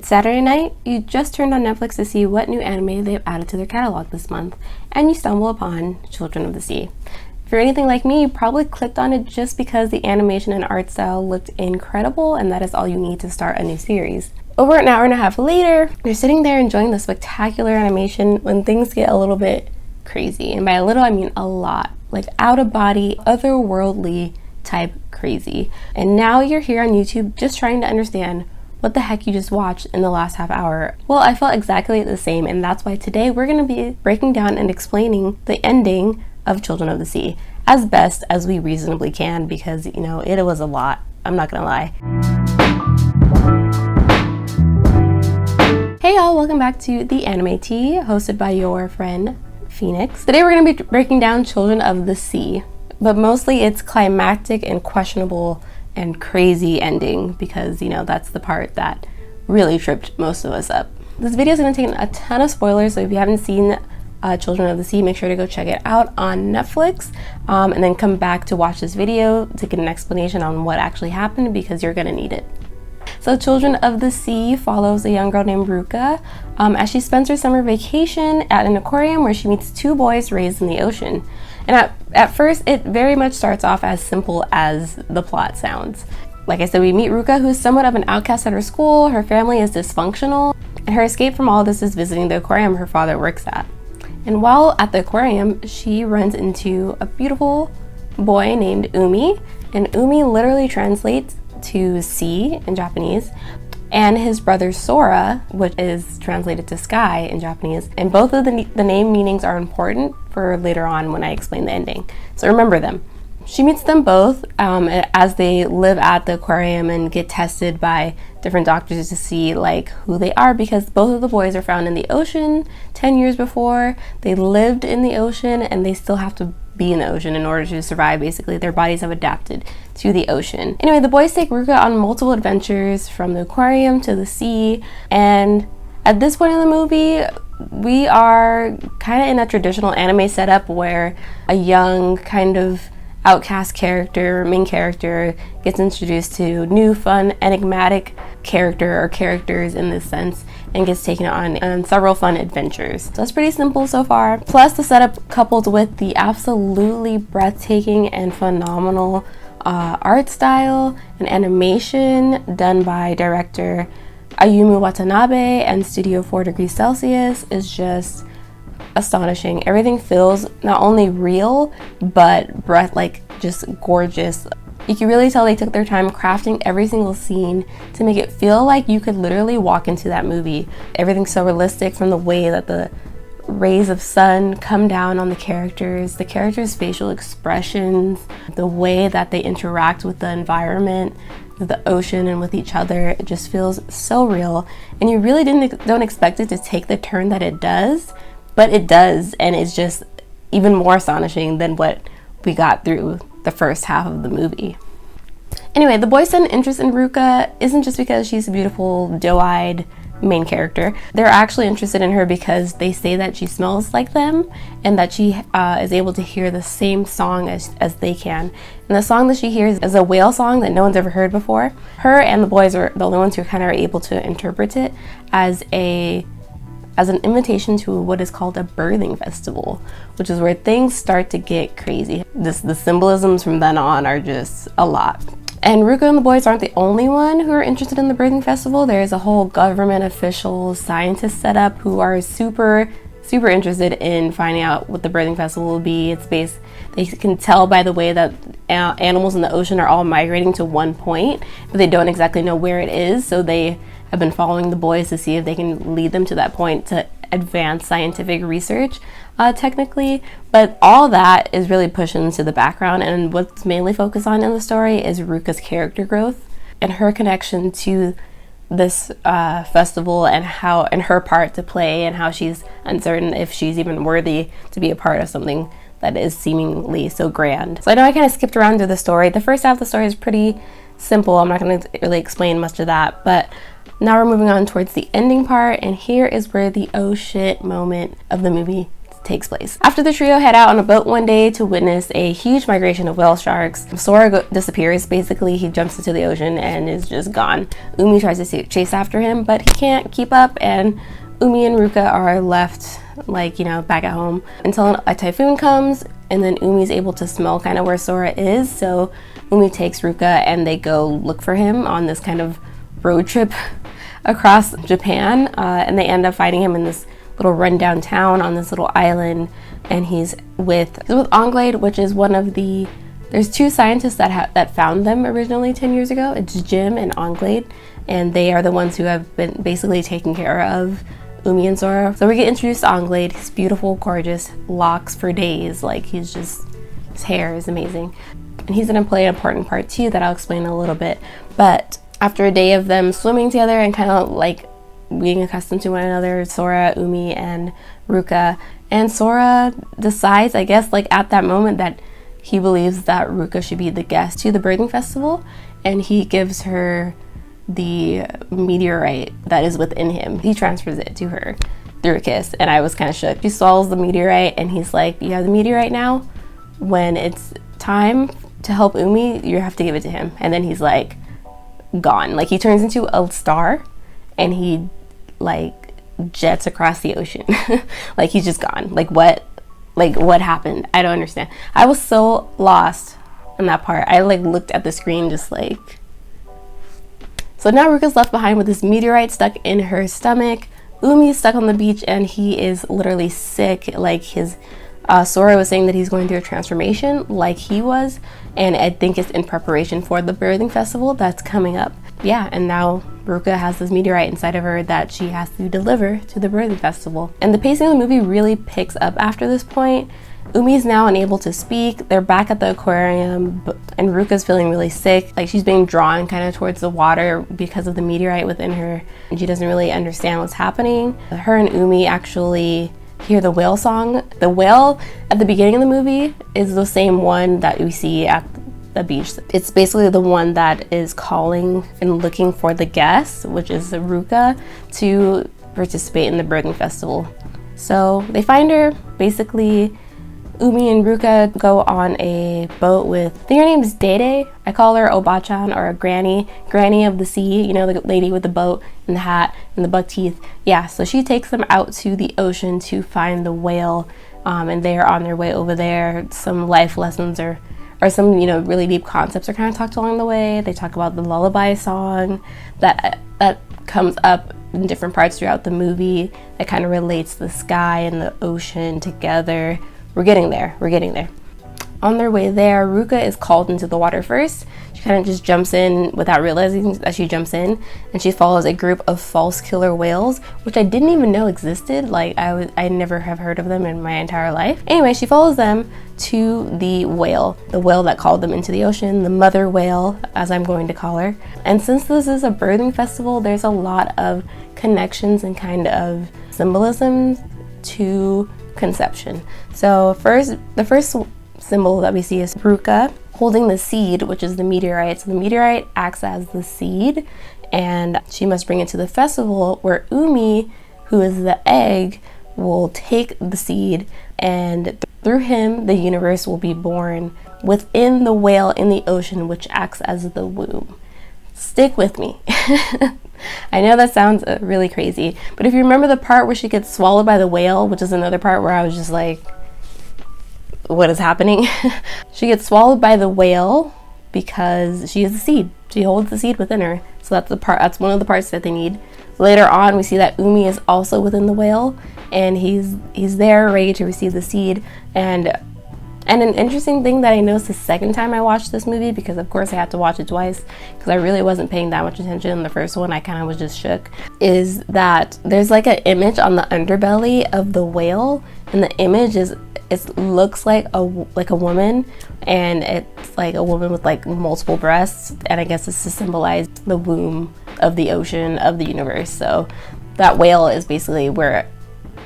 It's Saturday night, you just turned on Netflix to see what new anime they've added to their catalog this month, and you stumble upon Children of the Sea. If you're anything like me, you probably clicked on it just because the animation and art style looked incredible, and that is all you need to start a new series. Over an hour and a half later, you're sitting there enjoying the spectacular animation when things get a little bit crazy. And by a little, I mean a lot. Like out-of-body, otherworldly type crazy. And now you're here on YouTube just trying to understand what the heck you just watched in the last half hour. Well, I felt exactly the same, and that's why today we're going to be breaking down and explaining the ending of Children of the Sea as best as we reasonably can, because, you know, it was a lot. I'm not gonna lie. Hey y'all, welcome back to The Anime Tea, hosted by your friend Phoenix. Today we're going to be breaking down Children of the Sea, but mostly its climactic and questionable and crazy ending, because, you know, that's the part that really tripped most of us up. This video is going to contain a ton of spoilers, so if you haven't seen Children of the Sea, make sure to go check it out on Netflix, and then come back to watch this video to get an explanation on what actually happened, because you're going to need it. So Children of the Sea follows a young girl named Ruka as she spends her summer vacation at an aquarium where she meets two boys raised in the ocean. And at first, it very much starts off as simple as the plot sounds. Like I said, we meet Ruka, who's somewhat of an outcast at her school. Her family is dysfunctional, and her escape from all of this is visiting the aquarium her father works at. And while at the aquarium, she runs into a beautiful boy named Umi, and Umi literally translates to sea in Japanese, and his brother Sora, which is translated to sky in Japanese. And both of the name meanings are important for later on when I explain the ending, so remember them. She meets them both as they live at the aquarium and get tested by different doctors to see like who they are, because both of the boys are found in the ocean 10 years before. They lived in the ocean and they still have to be in the ocean in order to survive. Basically, their bodies have adapted to the ocean. Anyway, the boys take Ruka on multiple adventures from the aquarium to the sea, and at this point in the movie, we are kind of in a traditional anime setup where a young kind of outcast character, main character, gets introduced to new, fun, enigmatic character or characters in this sense, and gets taken on several fun adventures. So that's pretty simple so far. Plus the setup coupled with the absolutely breathtaking and phenomenal art style and animation done by director Ayumu Watanabe and Studio 4 Degrees Celsius is just astonishing. Everything feels not only real, but just gorgeous. You can really tell they took their time crafting every single scene to make it feel like you could literally walk into that movie. Everything's so realistic, from the way that the rays of sun come down on the characters facial expressions, the way that they interact with the environment, with the ocean and with each other. It just feels so real, and you really don't expect it to take the turn that it does, but it does, and it's just even more astonishing than what we got through the first half of the movie. Anyway, the boys' sudden interest in Ruka isn't just because she's a beautiful, doe-eyed main character. They're actually interested in her because they say that she smells like them, and that she is able to hear the same song as they can. And the song that she hears is a whale song that no one's ever heard before. Her and the boys are the only ones who kind of are able to interpret it as an invitation to what is called a birthing festival, which is where things start to get crazy. The symbolisms from then on are just a lot. And Ruka and the boys aren't the only one who are interested in the birthing festival. There's a whole government officials, scientists set up who are super interested in finding out what the birthing festival will be. They can tell by the way that animals in the ocean are all migrating to one point, but they don't exactly know where it is, so they have been following the boys to see if they can lead them to that point to advance scientific research, technically. But all that is really pushed into the background, and what's mainly focused on in the story is Ruka's character growth and her connection to this festival, and her part to play, and how she's uncertain if she's even worthy to be a part of something that is seemingly so grand. So I know I kind of skipped around through the story. The first half of the story is pretty simple. I'm not going to really explain much of that, but now we're moving on towards the ending part, and here is where the oh shit moment of the movie takes place. After the trio head out on a boat one day to witness a huge migration of whale sharks, Sora disappears. Basically, he jumps into the ocean and is just gone. Umi tries to chase after him, but he can't keep up, and Umi and Ruka are left, like, you know, back at home until a typhoon comes, and then Umi's able to smell kind of where Sora is, so Umi takes Ruka and they go look for him on this kind of road trip across Japan, and they end up finding him in this little rundown town on this little island, and he's with Anglade, which is one of the, there's two scientists that found them originally 10 years ago. It's Jim and Anglade, and they are the ones who have been basically taking care of Umi and Sora. So we get introduced to Anglade. He's beautiful, gorgeous, locks for days, like his hair is amazing. And he's gonna play an important part too that I'll explain in a little bit. But after a day of them swimming together and kind of like being accustomed to one another, Sora, Umi, and Ruka, and Sora decides, I guess, like at that moment, that he believes that Ruka should be the guest to the birthing festival, and he gives her the meteorite that is within him. He transfers it to her through a kiss, and I was kind of shook. She swallows the meteorite, and he's like, you have the meteorite now? When it's time to help Umi, you have to give it to him. And then he's like gone. Like he turns into a star, and he like jets across the ocean. Like he's just gone. Like what happened? I don't understand. I was so lost in that part. I like looked at the screen just like. So now Ruka's left behind with this meteorite stuck in her stomach. Umi is stuck on the beach, and he is literally sick. Like his Sora was saying that he's going through a transformation like he was, and I think it's in preparation for the birthing festival that's coming up. Yeah, and now Ruka has this meteorite inside of her that she has to deliver to the birthing festival. And the pacing of the movie really picks up after this point. Umi is now unable to speak. They're back at the aquarium, and Ruka's feeling really sick. Like she's being drawn kind of towards the water because of the meteorite within her, and she doesn't really understand what's happening. Her and Umi actually hear the whale song. The whale at the beginning of the movie is the same one that we see at the beach. It's basically the one that is calling and looking for the guests, which is Ruka, to participate in the birthing festival. So they find her. Basically, Umi and Ruka go on a boat with, I think her name is Dede. I call her Obachan, or a granny of the sea, you know, the lady with the boat and the hat and the buck teeth. Yeah, so she takes them out to the ocean to find the whale, and they are on their way over there. Some life lessons or some, you know, really deep concepts are kind of talked along the way. They talk about the lullaby song that comes up in different parts throughout the movie that kind of relates the sky and the ocean together. We're getting there. On their way there, Ruka is called into the water first. She kind of just jumps in without realizing that she jumps in, and she follows a group of false killer whales, which I didn't even know existed. Like I never have heard of them in my entire life. Anyway, she follows them to the whale that called them into the ocean, the mother whale, as I'm going to call her. And since this is a birthing festival, there's a lot of connections and kind of symbolism to conception. So the first symbol that we see is Ruka holding the seed, which is the meteorite. So the meteorite acts as the seed, and she must bring it to the festival, where Umi, who is the egg, will take the seed, and through him the universe will be born within the whale in the ocean, which acts as the womb. Stick with me. I know that sounds really crazy, but if you remember the part where she gets swallowed by the whale, which is another part where I was just like, what is happening? She gets swallowed by the whale because she is the seed. She holds the seed within her. So that's one of the parts that they need. Later on, we see that Umi is also within the whale, and he's there ready to receive the seed. And an interesting thing that I noticed the second time I watched this movie, because of course I had to watch it twice because I really wasn't paying that much attention in the first one, I kind of was just shook, is that there's like an image on the underbelly of the whale, and the image it looks like a woman, and it's like a woman with like multiple breasts, and I guess it's to symbolize the womb of the ocean, of the universe. So that whale is basically where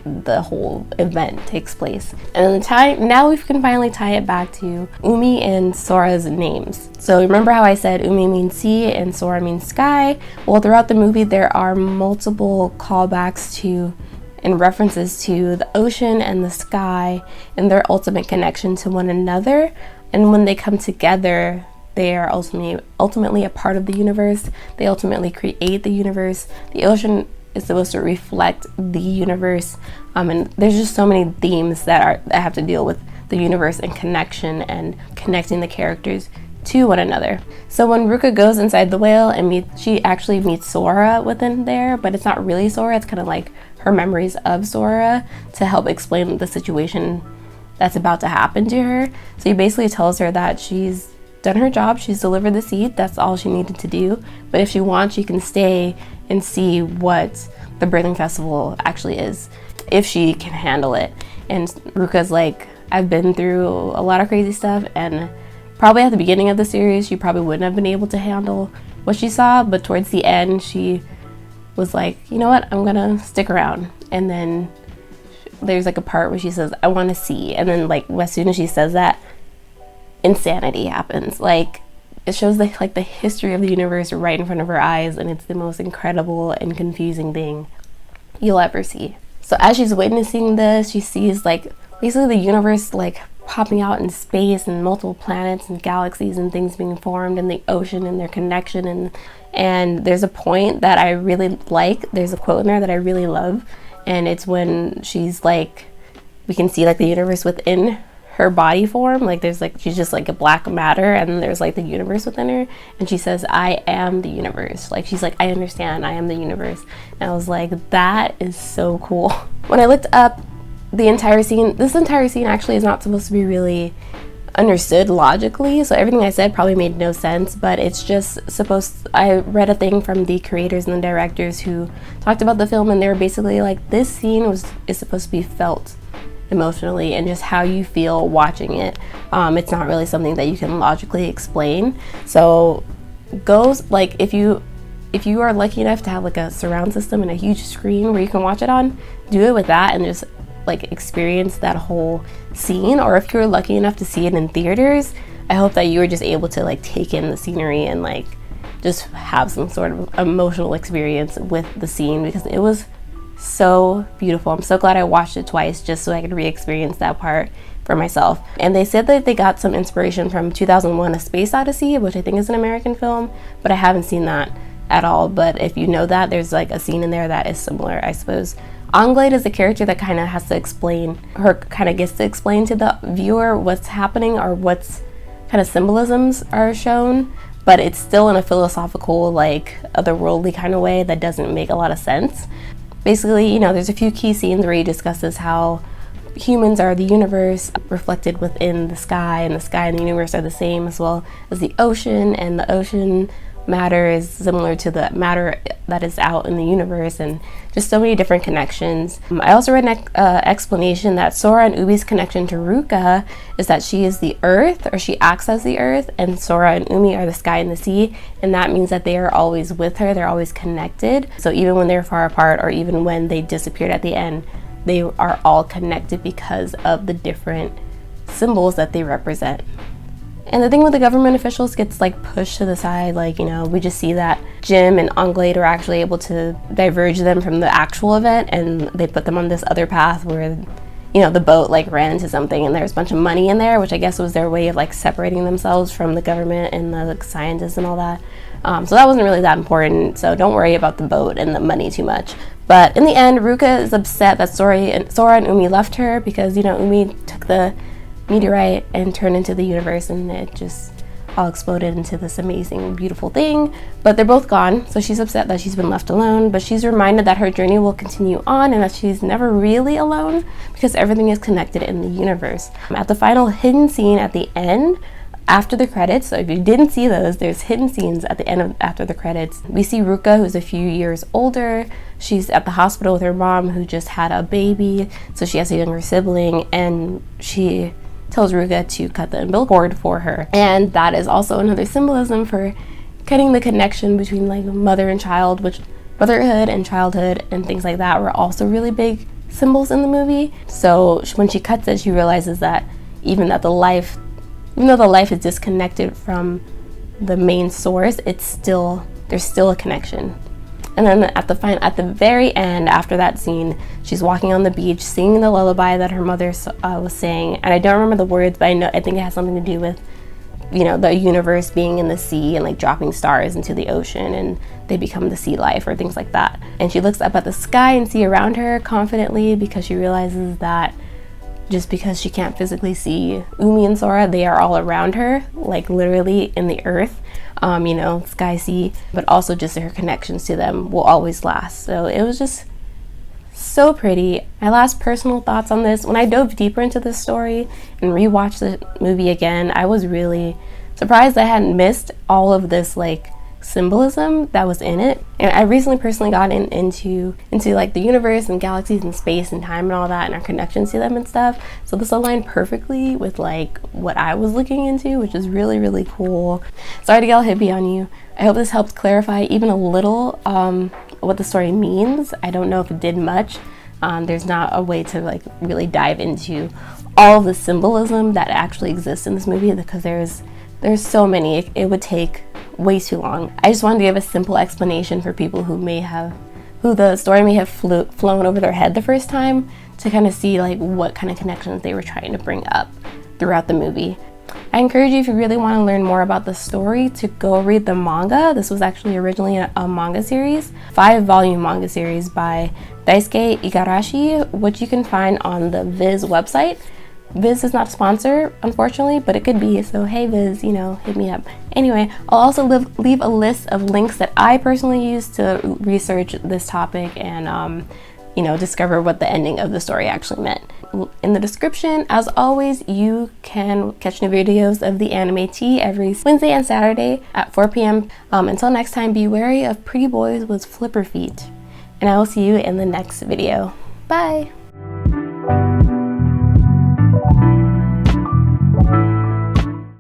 the whole event takes place. And now we can finally tie it back to Umi and Sora's names. So remember how I said Umi means sea and Sora means sky? Well, throughout the movie there are multiple callbacks to and references to the ocean and the sky and their ultimate connection to one another. And when they come together, they are ultimately a part of the universe. They ultimately create the universe. The ocean is supposed to reflect the universe. And there's just so many themes that have to deal with the universe and connection and connecting the characters to one another. So when Ruka goes inside the whale and she actually meets Sora within there, but it's not really Sora, it's kind of like her memories of Sora to help explain the situation that's about to happen to her. So he basically tells her that she's done her job, she's delivered the seed, that's all she needed to do. But if she wants, she can stay and see what the birthing festival actually is, if she can handle it. And Ruka's like, I've been through a lot of crazy stuff, and probably at the beginning of the series, she probably wouldn't have been able to handle what she saw, but towards the end, she was like, you know what, I'm gonna stick around. And then there's like a part where she says, I want to see. And then like as soon as she says that, insanity happens. Like it shows the history of the universe right in front of her eyes, and it's the most incredible and confusing thing you'll ever see. So as she's witnessing this, she sees like basically the universe like popping out in space and multiple planets and galaxies and things being formed in the ocean and their connection. And there's a point that I really like. There's a quote in there that I really love, and it's when she's like, we can see like the universe within her body form. Like there's like, she's just like a black matter, and then there's like the universe within her, and she says, I am the universe. Like she's like, I understand, I am the universe. And I was like, that is so cool. When I looked up the entire scene, this entire scene actually is not supposed to be really understood logically, so everything I said probably made no sense, but it's just I read a thing from the creators and the directors who talked about the film, and they were basically like, this scene is supposed to be felt emotionally and just how you feel watching it. It's not really something that you can logically explain. So like if you are lucky enough to have like a surround system and a huge screen where you can watch it on, do it with that and just like experience that whole scene. Or if you're lucky enough to see it in theaters, I hope that you were just able to like take in the scenery and like just have some sort of emotional experience with the scene, because it was so beautiful. I'm so glad I watched it twice just so I could re-experience that part for myself. And they said that they got some inspiration from 2001: A Space Odyssey, which I think is an American film, but I haven't seen that at all. But if you know that, there's like a scene in there that is similar, I suppose. Anglade is a character that kind of has to explain, gets to explain to the viewer what's happening or what's kind of symbolisms are shown, but it's still in a philosophical, like otherworldly kind of way that doesn't make a lot of sense. Basically, you know, there's a few key scenes where he discusses how humans are the universe reflected within the sky, and the sky and the universe are the same, as well as the ocean, and the ocean matter is similar to the matter that is out in the universe, and just so many different connections. I also read an explanation that Sora and Umi's connection to Ruka is that she is the earth, or she acts as the earth, and Sora and Umi are the sky and the sea, and that means that they are always with her, they're always connected. So even when they're far apart, or even when they disappeared at the end, they are all connected because of the different symbols that they represent. And the thing with the government officials gets like pushed to the side. Like, you know, we just see that Jim and Anglade are actually able to diverge them from the actual event, and they put them on this other path where, you know, the boat like ran into something and there's a bunch of money in there, which I guess was their way of like separating themselves from the government and the like, scientists and all that. So that wasn't really that important, so don't worry about the boat and the money too much. But in the end, Ruka is upset that Sora and Umi left her, because, you know, Umi took the meteorite and turned into the universe, and it just all exploded into this amazing, beautiful thing. But they're both gone, so she's upset that she's been left alone, but she's reminded that her journey will continue on and that she's never really alone, because everything is connected in the universe. At the final hidden scene at the end, after the credits, so if you didn't see those, there's hidden scenes at the end after the credits. We see Ruka, who's a few years older. She's at the hospital with her mom, who just had a baby, so she has a younger sibling, and she tells Ruka to cut the umbilical cord for her. And that is also another symbolism for cutting the connection between like mother and child, which motherhood and childhood and things like that were also really big symbols in the movie. So when she cuts it, she realizes that even though the life is disconnected from the main source, there's still a connection. And then at the very end, after that scene, she's walking on the beach singing the lullaby that her mother was saying, and I don't remember the words, but I think it has something to do with, you know, the universe being in the sea and like dropping stars into the ocean and they become the sea life or things like that. And she looks up at the sky and see around her confidently, because she realizes that just because she can't physically see Umi and Sora, they are all around her, like literally in the earth, you know, sky, sea, but also just her connections to them will always last. So it was just so pretty. My last personal thoughts on this, when I dove deeper into this story and rewatched the movie again, I was really surprised I hadn't missed all of this like symbolism that was in it. And I recently personally gotten into like the universe and galaxies and space and time and all that and our connections to them and stuff. So this aligned perfectly with like what I was looking into, which is really, really cool. Sorry to get all hippie on you. I hope this helps clarify even a little what the story means. I don't know if it did much. There's not a way to like really dive into all of the symbolism that actually exists in this movie, because there's so many. It would take way too long. I just wanted to give a simple explanation for people who the story may have flown over their head the first time, to kind of see like what kind of connections they were trying to bring up throughout the movie. I encourage you, if you really want to learn more about the story, to go read the manga. This was actually originally a manga series, 5-volume manga series by Daisuke Igarashi, which you can find on the Viz website. Viz is not a sponsor, unfortunately, but it could be, so hey Viz, you know, hit me up. Anyway, I'll also leave a list of links that I personally use to research this topic and you know, discover what the ending of the story actually meant. In the description, as always, you can catch new videos of the anime tea every Wednesday and Saturday at 4 p.m. Until next time, be wary of pretty boys with flipper feet, and I will see you in the next video. Bye!